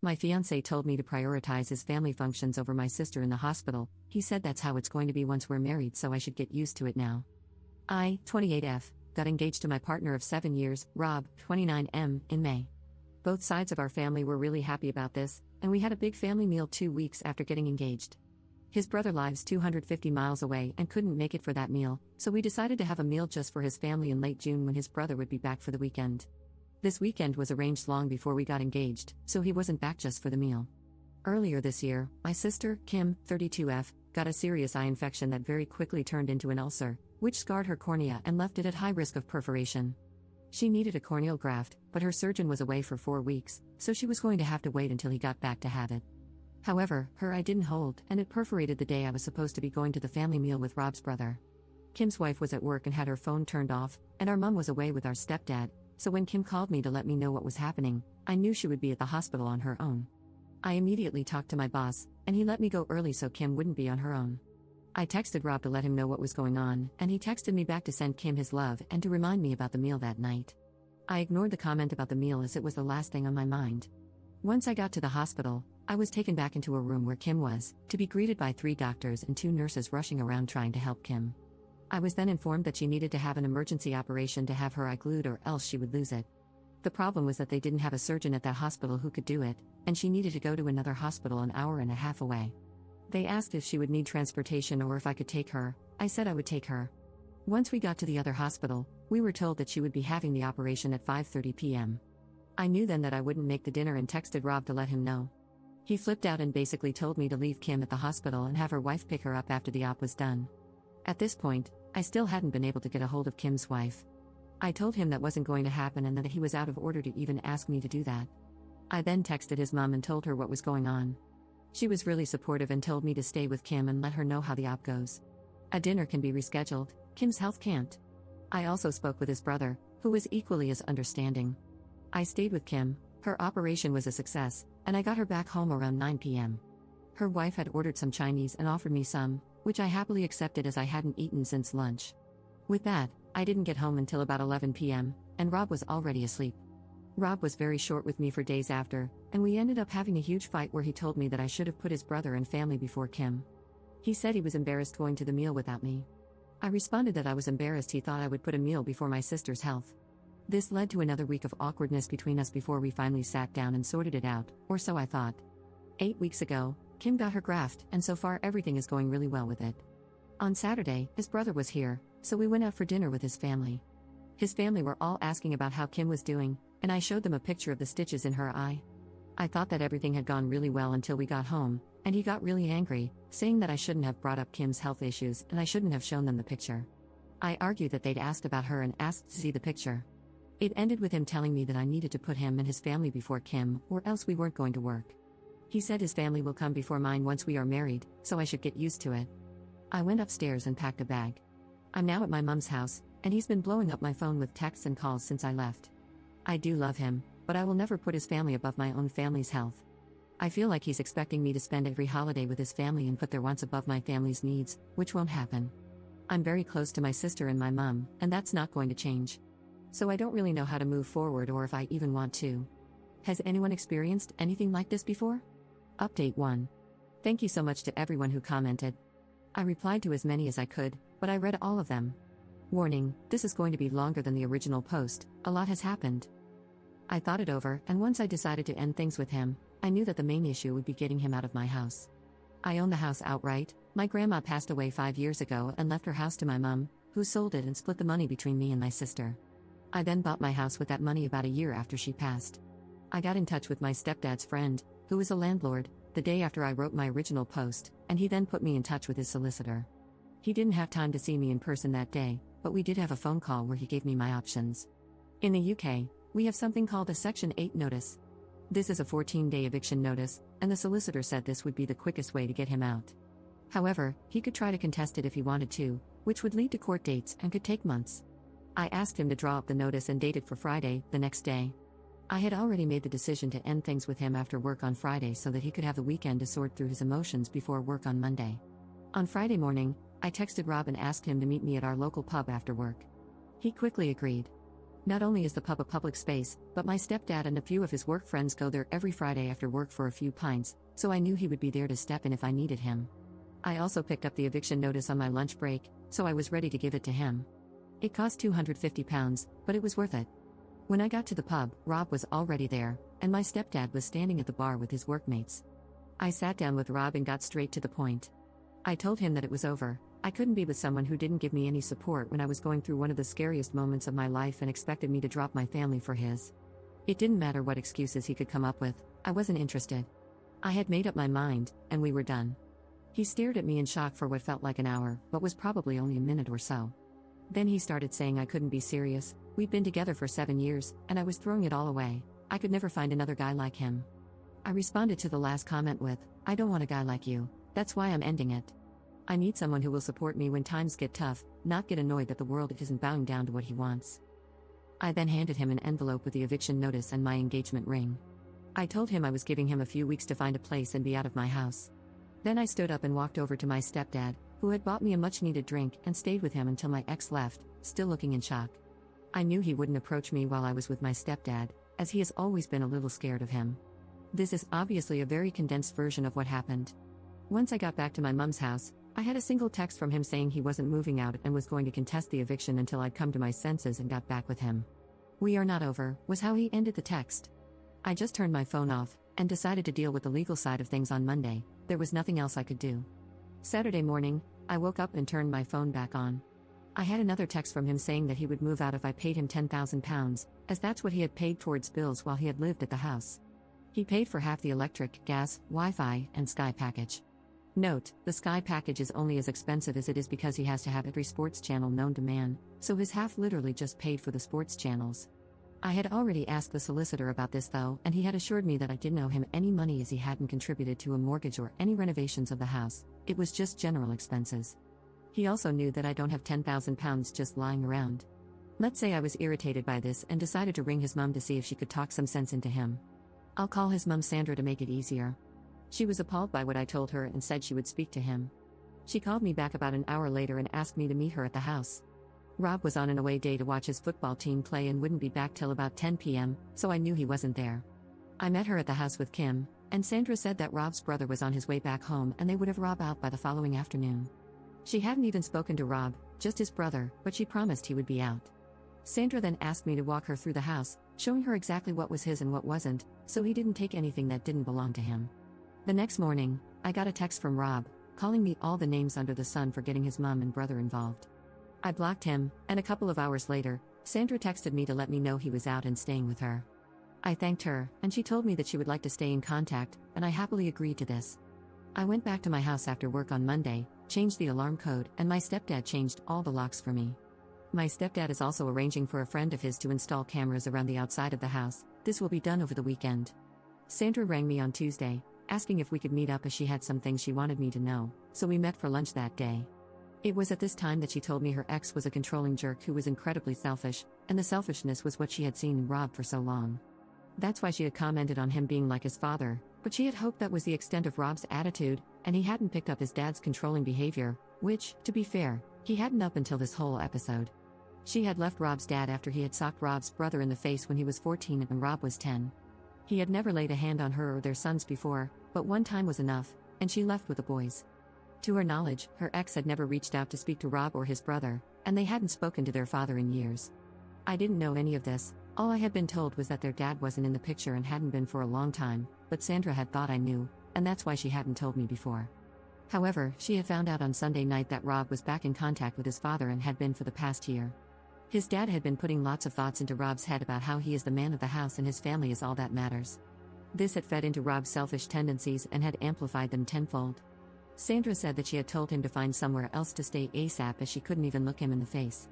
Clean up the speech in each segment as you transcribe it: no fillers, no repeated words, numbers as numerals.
My fiance told me to prioritize his family functions over my sister in the hospital. He said that's how it's going to be once we're married, so I should get used to it now. I, 28F, got engaged to my partner of 7 years, Rob, 29M, in May. Both sides of our family were really happy about this, and we had a big family meal 2 weeks after getting engaged. His brother lives 250 miles away and couldn't make it for that meal, so we decided to have a meal just for his family in late June when his brother would be back for the weekend. This weekend was arranged long before we got engaged, so he wasn't back just for the meal. Earlier this year, my sister, Kim, 32F, got a serious eye infection that very quickly turned into an ulcer, which scarred her cornea and left it at high risk of perforation. She needed a corneal graft, but her surgeon was away for 4 weeks, so she was going to have to wait until he got back to have it. However, her eye didn't hold, and it perforated the day I was supposed to be going to the family meal with Rob's brother. Kim's wife was at work and had her phone turned off, and our mom was away with our stepdad, so when Kim called me to let me know what was happening, I knew she would be at the hospital on her own. I immediately talked to my boss, and he let me go early so Kim wouldn't be on her own. I texted Rob to let him know what was going on, and he texted me back to send Kim his love and to remind me about the meal that night. I ignored the comment about the meal as it was the last thing on my mind. Once I got to the hospital, I was taken back into a room where Kim was, to be greeted by 3 doctors and 2 nurses rushing around trying to help Kim. I was then informed that she needed to have an emergency operation to have her eye glued or else she would lose it. The problem was that they didn't have a surgeon at that hospital who could do it, and she needed to go to another hospital an hour and a half away. They asked if she would need transportation or if I could take her. I said I would take her. Once we got to the other hospital, we were told that she would be having the operation at 5:30 p.m. I knew then that I wouldn't make the dinner and texted Rob to let him know. He flipped out and basically told me to leave Kim at the hospital and have her wife pick her up after the op was done. At this point, I still hadn't been able to get a hold of Kim's wife. I told him that wasn't going to happen and that he was out of order to even ask me to do that. I then texted his mom and told her what was going on. She was really supportive and told me to stay with Kim and let her know how the op goes. A dinner can be rescheduled, Kim's health can't. I also spoke with his brother, who was equally as understanding. I stayed with Kim, her operation was a success, and I got her back home around 9 p.m. Her wife had ordered some Chinese and offered me some, which I happily accepted as I hadn't eaten since lunch. With that, I didn't get home until about 11 p.m., and Rob was already asleep. Rob was very short with me for days after, and we ended up having a huge fight where he told me that I should have put his brother and family before Kim. He said he was embarrassed going to the meal without me. I responded that I was embarrassed he thought I would put a meal before my sister's health. This led to another week of awkwardness between us before we finally sat down and sorted it out, or so I thought. 8 weeks ago, Kim got her graft, and so far everything is going really well with it. On Saturday, his brother was here, so we went out for dinner with his family. His family were all asking about how Kim was doing, and I showed them a picture of the stitches in her eye. I thought that everything had gone really well until we got home, and he got really angry, saying that I shouldn't have brought up Kim's health issues and I shouldn't have shown them the picture. I argued that they'd asked about her and asked to see the picture. It ended with him telling me that I needed to put him and his family before Kim, or else we weren't going to work. He said his family will come before mine once we are married, so I should get used to it. I went upstairs and packed a bag. I'm now at my mom's house, and he's been blowing up my phone with texts and calls since I left. I do love him, but I will never put his family above my own family's health. I feel like he's expecting me to spend every holiday with his family and put their wants above my family's needs, which won't happen. I'm very close to my sister and my mom, and that's not going to change. So I don't really know how to move forward or if I even want to. Has anyone experienced anything like this before? Update 1. Thank you so much to everyone who commented. I replied to as many as I could, but I read all of them. Warning, this is going to be longer than the original post, a lot has happened. I thought it over, and once I decided to end things with him, I knew that the main issue would be getting him out of my house. I own the house outright. My grandma passed away 5 years ago and left her house to my mom, who sold it and split the money between me and my sister. I then bought my house with that money about a year after she passed. I got in touch with my stepdad's friend, who is a landlord, the day after I wrote my original post, and he then put me in touch with his solicitor. He didn't have time to see me in person that day, but we did have a phone call where he gave me my options. In the UK, we have something called a Section 8 notice. This is a 14-day eviction notice, and the solicitor said this would be the quickest way to get him out. However, he could try to contest it if he wanted to, which would lead to court dates and could take months. I asked him to draw up the notice and date it for Friday, the next day. I had already made the decision to end things with him after work on Friday so that he could have the weekend to sort through his emotions before work on Monday. On Friday morning, I texted Rob and asked him to meet me at our local pub after work. He quickly agreed. Not only is the pub a public space, but my stepdad and a few of his work friends go there every Friday after work for a few pints, so I knew he would be there to step in if I needed him. I also picked up the eviction notice on my lunch break, so I was ready to give it to him. It cost £250, but it was worth it. When I got to the pub, Rob was already there, and my stepdad was standing at the bar with his workmates. I sat down with Rob and got straight to the point. I told him that it was over. I couldn't be with someone who didn't give me any support when I was going through one of the scariest moments of my life and expected me to drop my family for his. It didn't matter what excuses he could come up with, I wasn't interested. I had made up my mind, and we were done. He stared at me in shock for what felt like an hour, but was probably only a minute or so. Then he started saying I couldn't be serious. We'd been together for 7 years, and I was throwing it all away. I could never find another guy like him. I responded to the last comment with, I don't want a guy like you, that's why I'm ending it. I need someone who will support me when times get tough, not get annoyed that the world isn't bowing down to what he wants. I then handed him an envelope with the eviction notice and my engagement ring. I told him I was giving him a few weeks to find a place and be out of my house. Then I stood up and walked over to my stepdad, who had bought me a much-needed drink, and stayed with him until my ex left, still looking in shock. I knew he wouldn't approach me while I was with my stepdad, as he has always been a little scared of him. This is obviously a very condensed version of what happened. Once I got back to my mum's house, I had a single text from him saying he wasn't moving out and was going to contest the eviction until I'd come to my senses and got back with him. We are not over, was how he ended the text. I just turned my phone off, and decided to deal with the legal side of things on Monday. There was nothing else I could do. Saturday morning, I woke up and turned my phone back on. I had another text from him saying that he would move out if I paid him £10,000, as that's what he had paid towards bills while he had lived at the house. He paid for half the electric, gas, Wi-Fi, and Sky package. Note, the Sky package is only as expensive as it is because he has to have every sports channel known to man, so his half literally just paid for the sports channels. I had already asked the solicitor about this though, and he had assured me that I didn't owe him any money as he hadn't contributed to a mortgage or any renovations of the house, it was just general expenses. He also knew that I don't have £10,000 just lying around. Let's say I was irritated by this and decided to ring his mum to see if she could talk some sense into him. I'll call his mum Sandra to make it easier. She was appalled by what I told her and said she would speak to him. She called me back about an hour later and asked me to meet her at the house. Rob was on an away day to watch his football team play and wouldn't be back till about 10 p.m., so I knew he wasn't there. I met her at the house with Kim, and Sandra said that Rob's brother was on his way back home and they would have Rob out by the following afternoon. She hadn't even spoken to Rob, just his brother, but she promised he would be out. Sandra then asked me to walk her through the house, showing her exactly what was his and what wasn't, so he didn't take anything that didn't belong to him. The next morning, I got a text from Rob, calling me all the names under the sun for getting his mom and brother involved. I blocked him, and a couple of hours later, Sandra texted me to let me know he was out and staying with her. I thanked her, and she told me that she would like to stay in contact, and I happily agreed to this. I went back to my house after work on Monday, changed the alarm code, and my stepdad changed all the locks for me. My stepdad is also arranging for a friend of his to install cameras around the outside of the house. This will be done over the weekend. Sandra rang me on Tuesday, asking if we could meet up as she had some things she wanted me to know, so we met for lunch that day. It was at this time that she told me her ex was a controlling jerk who was incredibly selfish, and the selfishness was what she had seen in Rob for so long. That's why she had commented on him being like his father, but she had hoped that was the extent of Rob's attitude, and he hadn't picked up his dad's controlling behavior, which, to be fair, he hadn't up until this whole episode. She had left Rob's dad after he had socked Rob's brother in the face when he was 14 and Rob was 10. He had never laid a hand on her or their sons before, but one time was enough, and she left with the boys. To her knowledge, her ex had never reached out to speak to Rob or his brother, and they hadn't spoken to their father in years. I didn't know any of this. All I had been told was that their dad wasn't in the picture and hadn't been for a long time, but Sandra had thought I knew, and that's why she hadn't told me before. However, she had found out on Sunday night that Rob was back in contact with his father and had been for the past year. His dad had been putting lots of thoughts into Rob's head about how he is the man of the house and his family is all that matters. This had fed into Rob's selfish tendencies and had amplified them tenfold. Sandra said that she had told him to find somewhere else to stay ASAP as she couldn't even look him in the face.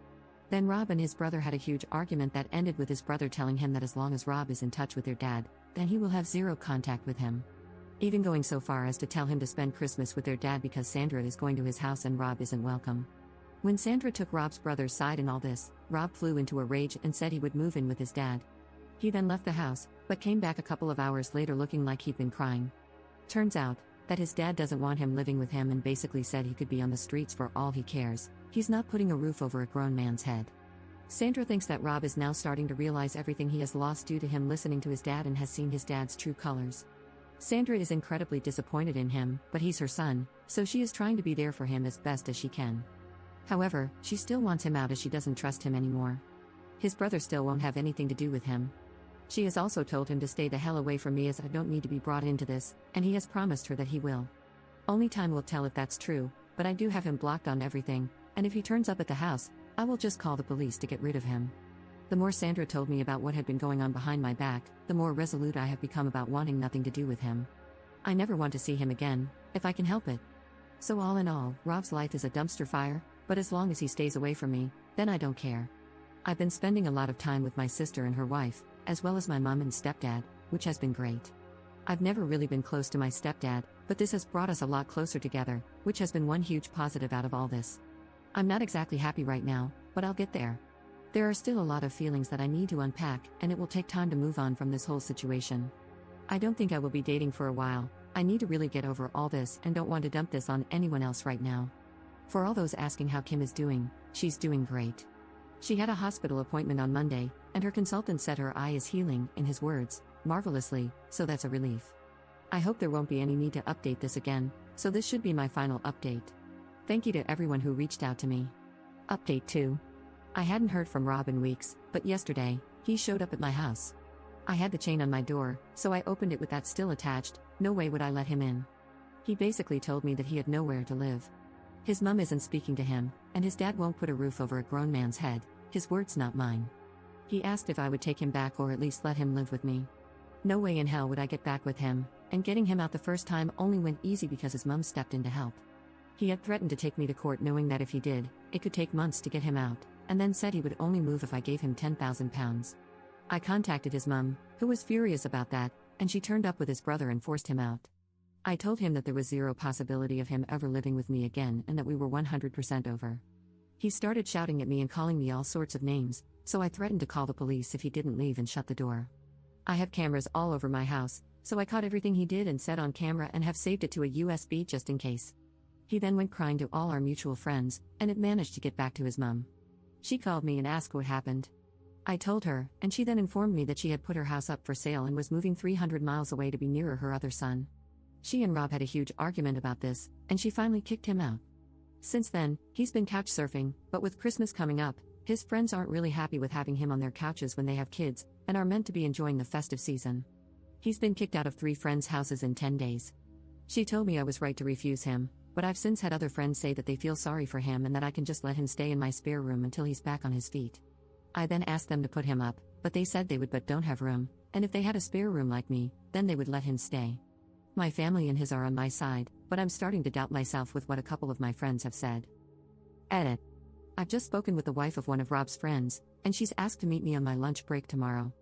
Then Rob and his brother had a huge argument that ended with his brother telling him that as long as Rob is in touch with their dad, then he will have zero contact with him. Even going so far as to tell him to spend Christmas with their dad because Sandra is going to his house and Rob isn't welcome. When Sandra took Rob's brother's side in all this, Rob flew into a rage and said he would move in with his dad. He then left the house, but came back a couple of hours later looking like he'd been crying. Turns out that his dad doesn't want him living with him and basically said he could be on the streets for all he cares. He's not putting a roof over a grown man's head. Sandra thinks that Rob is now starting to realize everything he has lost due to him listening to his dad and has seen his dad's true colors. Sandra is incredibly disappointed in him, but he's her son, so she is trying to be there for him as best as she can. However, she still wants him out as she doesn't trust him anymore. His brother still won't have anything to do with him. She has also told him to stay the hell away from me as I don't need to be brought into this, and he has promised her that he will. Only time will tell if that's true, but I do have him blocked on everything, and if he turns up at the house, I will just call the police to get rid of him. The more Sandra told me about what had been going on behind my back, the more resolute I have become about wanting nothing to do with him. I never want to see him again, if I can help it. So all in all, Rob's life is a dumpster fire, but as long as he stays away from me, then I don't care. I've been spending a lot of time with my sister and her wife, as well as my mom and stepdad, which has been great. I've never really been close to my stepdad, but this has brought us a lot closer together, which has been one huge positive out of all this. I'm not exactly happy right now, but I'll get there. There are still a lot of feelings that I need to unpack, and it will take time to move on from this whole situation. I don't think I will be dating for a while. I need to really get over all this and don't want to dump this on anyone else right now. For all those asking how Kim is doing, she's doing great. She had a hospital appointment on Monday, and her consultant said her eye is healing, in his words, marvelously, so that's a relief. I hope there won't be any need to update this again, so this should be my final update. Thank you to everyone who reached out to me. Update 2. I hadn't heard from Rob in weeks, but yesterday, he showed up at my house. I had the chain on my door, so I opened it with that still attached. No way would I let him in. He basically told me that he had nowhere to live. His mom isn't speaking to him, and his dad won't put a roof over a grown man's head, his words not mine. He asked if I would take him back or at least let him live with me. No way in hell would I get back with him, and getting him out the first time only went easy because his mom stepped in to help. He had threatened to take me to court knowing that if he did, it could take months to get him out, and then said he would only move if I gave him £10,000. I contacted his mom, who was furious about that, and she turned up with his brother and forced him out. I told him that there was zero possibility of him ever living with me again and that we were 100% over. He started shouting at me and calling me all sorts of names, so I threatened to call the police if he didn't leave and shut the door. I have cameras all over my house, so I caught everything he did and said on camera and have saved it to a USB just in case. He then went crying to all our mutual friends, and it managed to get back to his mom. She called me and asked what happened. I told her, and she then informed me that she had put her house up for sale and was moving 300 miles away to be nearer her other son. She and Rob had a huge argument about this, and she finally kicked him out. Since then, he's been couch surfing, but with Christmas coming up, his friends aren't really happy with having him on their couches when they have kids, and are meant to be enjoying the festive season. He's been kicked out of 3 friends' houses in 10 days. She told me I was right to refuse him, but I've since had other friends say that they feel sorry for him and that I can just let him stay in my spare room until he's back on his feet. I then asked them to put him up, but they said they would but don't have room, and if they had a spare room like me, then they would let him stay. My family and his are on my side, but I'm starting to doubt myself with what a couple of my friends have said. Edit. I've just spoken with the wife of one of Rob's friends, and she's asked to meet me on my lunch break tomorrow.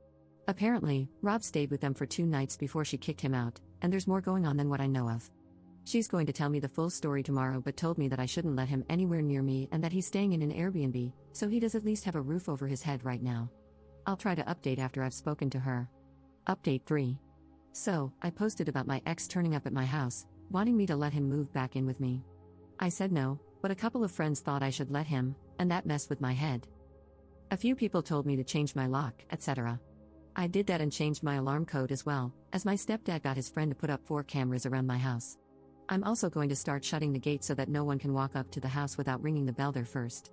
Apparently, Rob stayed with them for 2 nights before she kicked him out, and there's more going on than what I know of. She's going to tell me the full story tomorrow but told me that I shouldn't let him anywhere near me and that he's staying in an Airbnb, so he does at least have a roof over his head right now. I'll try to update after I've spoken to her. Update 3. So, I posted about my ex turning up at my house, wanting me to let him move back in with me. I said no, but a couple of friends thought I should let him, and that messed with my head. A few people told me to change my lock, etc. I did that and changed my alarm code as well, as my stepdad got his friend to put up 4 cameras around my house. I'm also going to start shutting the gate so that no one can walk up to the house without ringing the bell there first.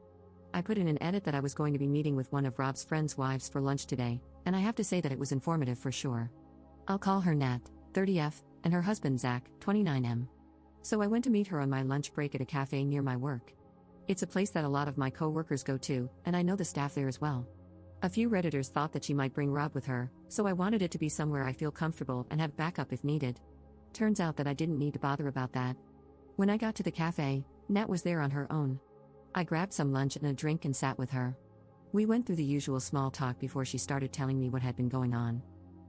I put in an edit that I was going to be meeting with one of Rob's friends' wives for lunch today, and I have to say that it was informative for sure. I'll call her Nat, 30F, and her husband Zach, 29M. So I went to meet her on my lunch break at a cafe near my work. It's a place that a lot of my co-workers go to, and I know the staff there as well. A few Redditors thought that she might bring Rob with her, so I wanted it to be somewhere I feel comfortable and have backup if needed. Turns out that I didn't need to bother about that. When I got to the cafe, Nat was there on her own. I grabbed some lunch and a drink and sat with her. We went through the usual small talk before she started telling me what had been going on.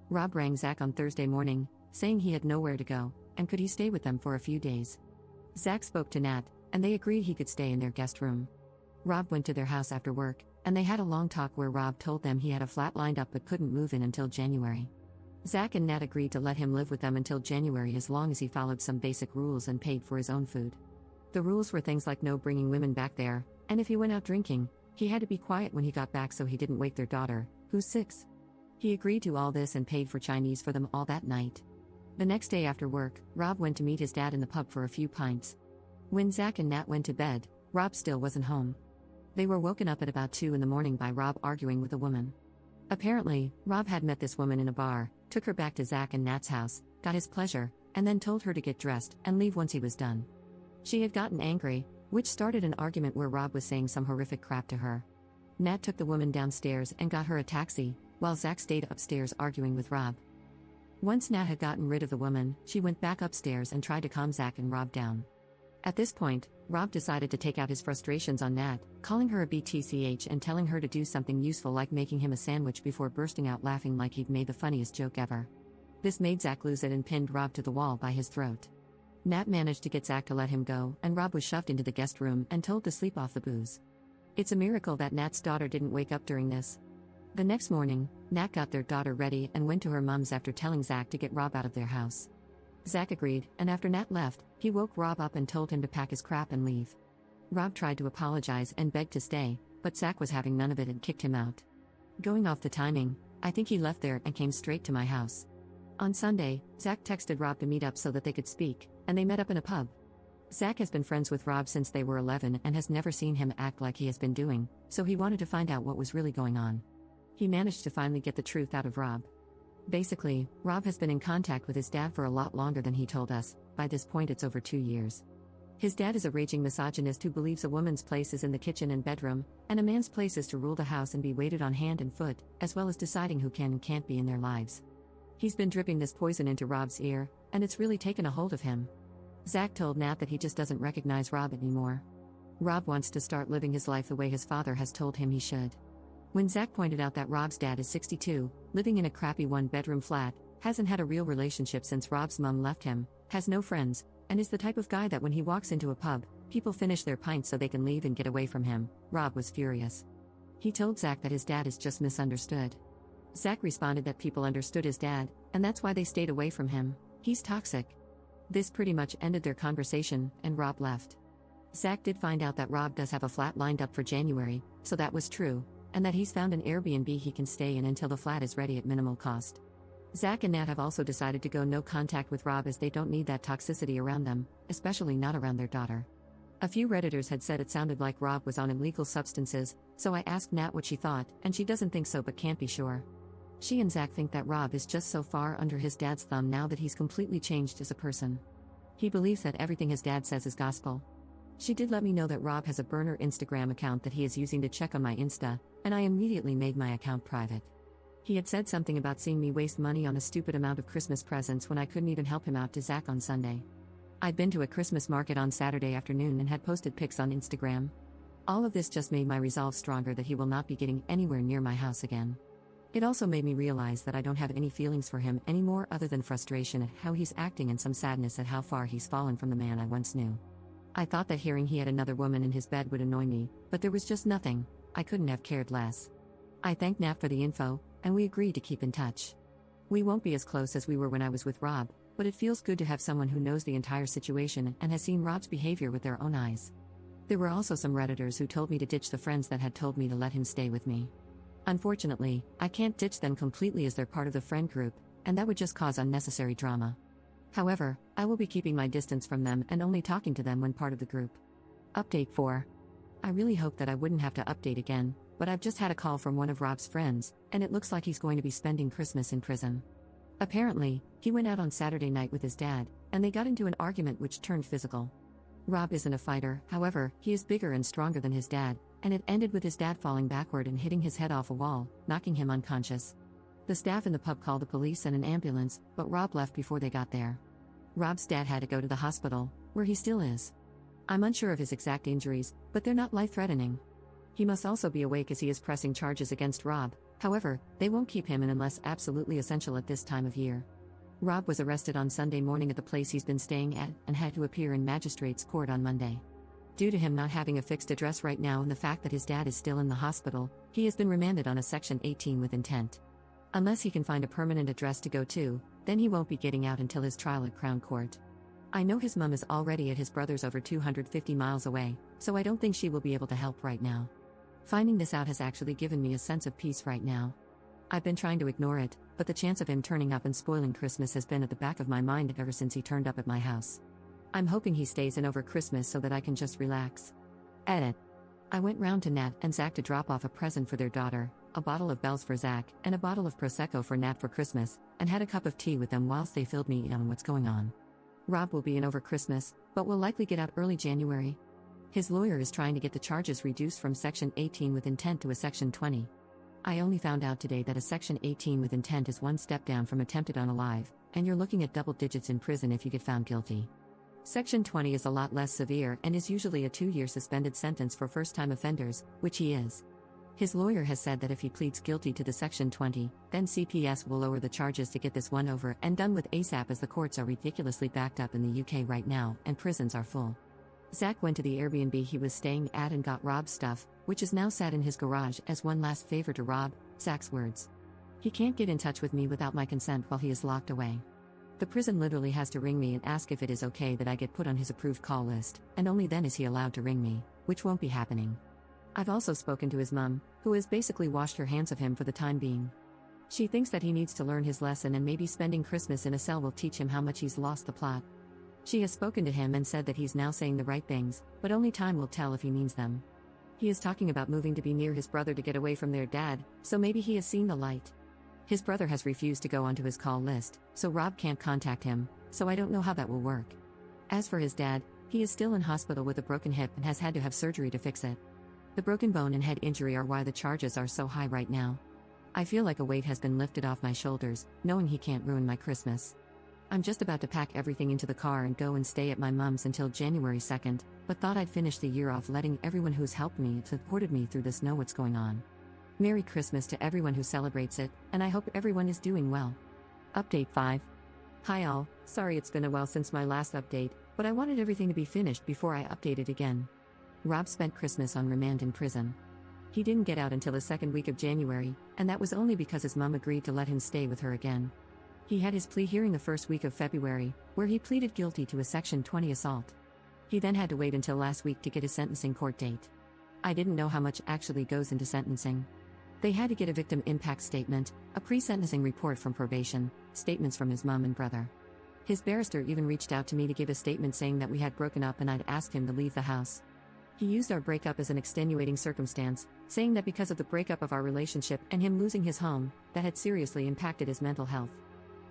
Rob rang Zach on Thursday morning, saying he had nowhere to go, and could he stay with them for a few days. Zach spoke to Nat, and they agreed he could stay in their guest room. Rob went to their house after work, and they had a long talk where Rob told them he had a flat lined up but couldn't move in until January. Zach and Nat agreed to let him live with them until January as long as he followed some basic rules and paid for his own food. The rules were things like no bringing women back there, and if he went out drinking, He had to be quiet when he got back so he didn't wake their daughter, who's 6. He agreed to all this and paid for Chinese for them all that night. The next day after work, Rob went to meet his dad in the pub for a few pints. When Zach and Nat went to bed, Rob still wasn't home. They were woken up at about 2 in the morning by Rob arguing with a woman. Apparently, Rob had met this woman in a bar, took her back to Zach and Nat's house, got his pleasure, and then told her to get dressed and leave once he was done. She had gotten angry, which started an argument where Rob was saying some horrific crap to her. Nat took the woman downstairs and got her a taxi, while Zach stayed upstairs arguing with Rob. Once Nat had gotten rid of the woman, she went back upstairs and tried to calm Zach and Rob down. At this point, Rob decided to take out his frustrations on Nat, calling her a BTCH and telling her to do something useful like making him a sandwich before bursting out laughing like he'd made the funniest joke ever. This made Zach lose it and pinned Rob to the wall by his throat. Nat managed to get Zach to let him go, and Rob was shoved into the guest room and told to sleep off the booze. It's a miracle that Nat's daughter didn't wake up during this. The next morning, Nat got their daughter ready and went to her mom's after telling Zach to get Rob out of their house. Zach agreed, and after Nat left, he woke Rob up and told him to pack his crap and leave. Rob tried to apologize and begged to stay, but Zach was having none of it and kicked him out. Going off the timing, I think he left there and came straight to my house. On Sunday, Zach texted Rob to meet up so that they could speak, and they met up in a pub. Zach has been friends with Rob since they were 11 and has never seen him act like he has been doing, so he wanted to find out what was really going on. He managed to finally get the truth out of Rob. Basically, Rob has been in contact with his dad for a lot longer than he told us. By this point it's over 2 years. His dad is a raging misogynist who believes a woman's place is in the kitchen and bedroom, and a man's place is to rule the house and be waited on hand and foot, as well as deciding who can and can't be in their lives. He's been dripping this poison into Rob's ear, and it's really taken a hold of him. Zach told Nat that he just doesn't recognize Rob anymore. Rob wants to start living his life the way his father has told him he should. When Zach pointed out that Rob's dad is 62, living in a crappy one-bedroom flat, hasn't had a real relationship since Rob's mom left him, has no friends, and is the type of guy that when he walks into a pub, people finish their pints so they can leave and get away from him, Rob was furious. He told Zach that his dad is just misunderstood. Zach responded that people understood his dad, and that's why they stayed away from him. He's toxic. This pretty much ended their conversation, and Rob left. Zach did find out that Rob does have a flat lined up for January, so that was true, and that he's found an Airbnb he can stay in until the flat is ready at minimal cost. Zach and Nat have also decided to go no contact with Rob as they don't need that toxicity around them, especially not around their daughter. A few Redditors had said it sounded like Rob was on illegal substances, so I asked Nat what she thought, and she doesn't think so but can't be sure. She and Zach think that Rob is just so far under his dad's thumb now that he's completely changed as a person. He believes that everything his dad says is gospel. She did let me know that Rob has a burner Instagram account that he is using to check on my Insta, and I immediately made my account private. He had said something about seeing me waste money on a stupid amount of Christmas presents when I couldn't even help him out to Zach on Sunday. I'd been to a Christmas market on Saturday afternoon and had posted pics on Instagram. All of this just made my resolve stronger that he will not be getting anywhere near my house again. It also made me realize that I don't have any feelings for him anymore other than frustration at how he's acting and some sadness at how far he's fallen from the man I once knew. I thought that hearing he had another woman in his bed would annoy me, but there was just nothing. I couldn't have cared less. I thanked Nat for the info, and we agreed to keep in touch. We won't be as close as we were when I was with Rob, but it feels good to have someone who knows the entire situation and has seen Rob's behavior with their own eyes. There were also some Redditors who told me to ditch the friends that had told me to let him stay with me. Unfortunately, I can't ditch them completely as they're part of the friend group, and that would just cause unnecessary drama. However, I will be keeping my distance from them and only talking to them when part of the group. Update 4. I really hope that I wouldn't have to update again, but I've just had a call from one of Rob's friends, and it looks like he's going to be spending Christmas in prison. Apparently, he went out on Saturday night with his dad, and they got into an argument which turned physical. Rob isn't a fighter, however, he is bigger and stronger than his dad, and it ended with his dad falling backward and hitting his head off a wall, knocking him unconscious. The staff in the pub called the police and an ambulance, but Rob left before they got there. Rob's dad had to go to the hospital, where he still is. I'm unsure of his exact injuries, but they're not life-threatening. He must also be awake as he is pressing charges against Rob, however, they won't keep him in unless absolutely essential at this time of year. Rob was arrested on Sunday morning at the place he's been staying at and had to appear in magistrate's court on Monday. Due to him not having a fixed address right now and the fact that his dad is still in the hospital, he has been remanded on a Section 18 with intent. Unless he can find a permanent address to go to, then he won't be getting out until his trial at Crown Court. I know his mom is already at his brother's over 250 miles away, so I don't think she will be able to help right now. Finding this out has actually given me a sense of peace right now. I've been trying to ignore it, but the chance of him turning up and spoiling Christmas has been at the back of my mind ever since he turned up at my house. I'm hoping he stays in over Christmas so that I can just relax. Edit. I went round to Nat and Zach to drop off a present for their daughter, a bottle of Bell's for Zach, and a bottle of Prosecco for Nat for Christmas, and had a cup of tea with them whilst they filled me in on what's going on. Rob will be in over Christmas, but will likely get out early January. His lawyer is trying to get the charges reduced from Section 18 with intent to a Section 20. I only found out today that a Section 18 with intent is one step down from attempted unalive, and you're looking at double digits in prison if you get found guilty. Section 20 is a lot less severe and is usually a 2-year suspended sentence for first-time offenders, which he is. His lawyer has said that if he pleads guilty to the Section 20, then CPS will lower the charges to get this one over and done with ASAP, as the courts are ridiculously backed up in the UK right now and prisons are full. Zach went to the Airbnb he was staying at and got Rob's stuff, which is now sat in his garage as one last favor to Rob, Zach's words. He can't get in touch with me without my consent while he is locked away. The prison literally has to ring me and ask if it is okay that I get put on his approved call list, and only then is he allowed to ring me, which won't be happening. I've also spoken to his mum, who has basically washed her hands of him for the time being. She thinks that he needs to learn his lesson, and maybe spending Christmas in a cell will teach him how much he's lost the plot. She has spoken to him and said that he's now saying the right things, but only time will tell if he means them. He is talking about moving to be near his brother to get away from their dad, so maybe he has seen the light. His brother has refused to go onto his call list, so Rob can't contact him, so I don't know how that will work. As for his dad, he is still in hospital with a broken hip and has had to have surgery to fix it. The broken bone and head injury are why the charges are so high right now. I feel like a weight has been lifted off my shoulders, knowing he can't ruin my Christmas. I'm just about to pack everything into the car and go and stay at my mum's until January 2nd, but thought I'd finish the year off letting everyone who's helped me and supported me through this know what's going on. Merry Christmas to everyone who celebrates it, and I hope everyone is doing well. Update 5. Hi all, sorry it's been a while since my last update, but I wanted everything to be finished before I update it again. Rob spent Christmas on remand in prison. He didn't get out until the second week of January, and that was only because his mum agreed to let him stay with her again. He had his plea hearing the first week of February, where he pleaded guilty to a Section 20 assault. He then had to wait until last week to get his sentencing court date. I didn't know how much actually goes into sentencing. They had to get a victim impact statement, a pre-sentencing report from probation, statements from his mum and brother. His barrister even reached out to me to give a statement saying that we had broken up and I'd asked him to leave the house. He used our breakup as an extenuating circumstance, saying that because of the breakup of our relationship and him losing his home, that had seriously impacted his mental health.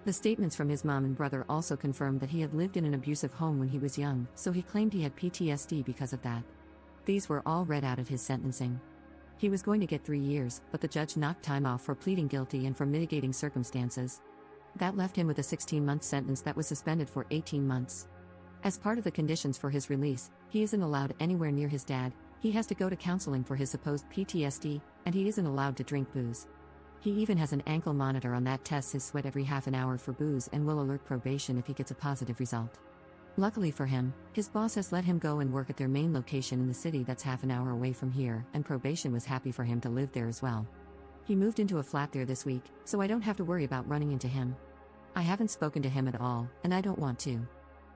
The statements from his mom and brother also confirmed that he had lived in an abusive home when he was young, so he claimed he had PTSD because of that. These were all read out at his sentencing. He was going to get 3 years, but the judge knocked time off for pleading guilty and for mitigating circumstances. That left him with a 16-month sentence that was suspended for 18 months. As part of the conditions for his release, he isn't allowed anywhere near his dad, he has to go to counseling for his supposed PTSD, and he isn't allowed to drink booze. He even has an ankle monitor on that tests his sweat every half an hour for booze and will alert probation if he gets a positive result. Luckily for him, his boss has let him go and work at their main location in the city that's half an hour away from here, and probation was happy for him to live there as well. He moved into a flat there this week, so I don't have to worry about running into him. I haven't spoken to him at all, and I don't want to.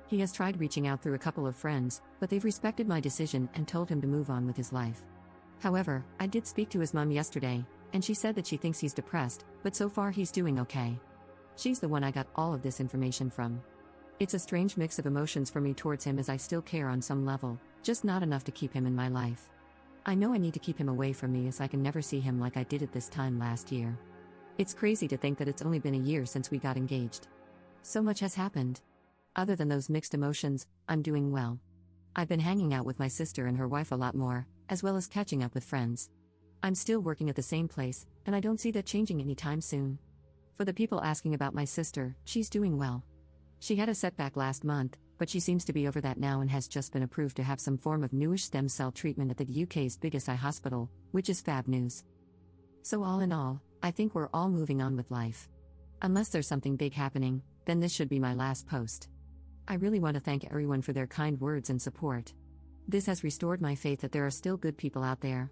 He has tried reaching out through a couple of friends, but they've respected my decision and told him to move on with his life. However, I did speak to his mum yesterday, and she said that she thinks he's depressed, but so far he's doing okay. She's the one I got all of this information from. It's a strange mix of emotions for me towards him, as I still care on some level, just not enough to keep him in my life. I know I need to keep him away from me, as I can never see him like I did at this time last year. It's crazy to think that it's only been a year since we got engaged. So much has happened. Other than those mixed emotions, I'm doing well. I've been hanging out with my sister and her wife a lot more, as well as catching up with friends. I'm still working at the same place, and I don't see that changing anytime soon. For the people asking about my sister, she's doing well. She had a setback last month, but she seems to be over that now and has just been approved to have some form of newish stem cell treatment at the UK's biggest eye hospital, which is fab news. So all in all, I think we're all moving on with life. Unless there's something big happening, then this should be my last post. I really want to thank everyone for their kind words and support. This has restored my faith that there are still good people out there.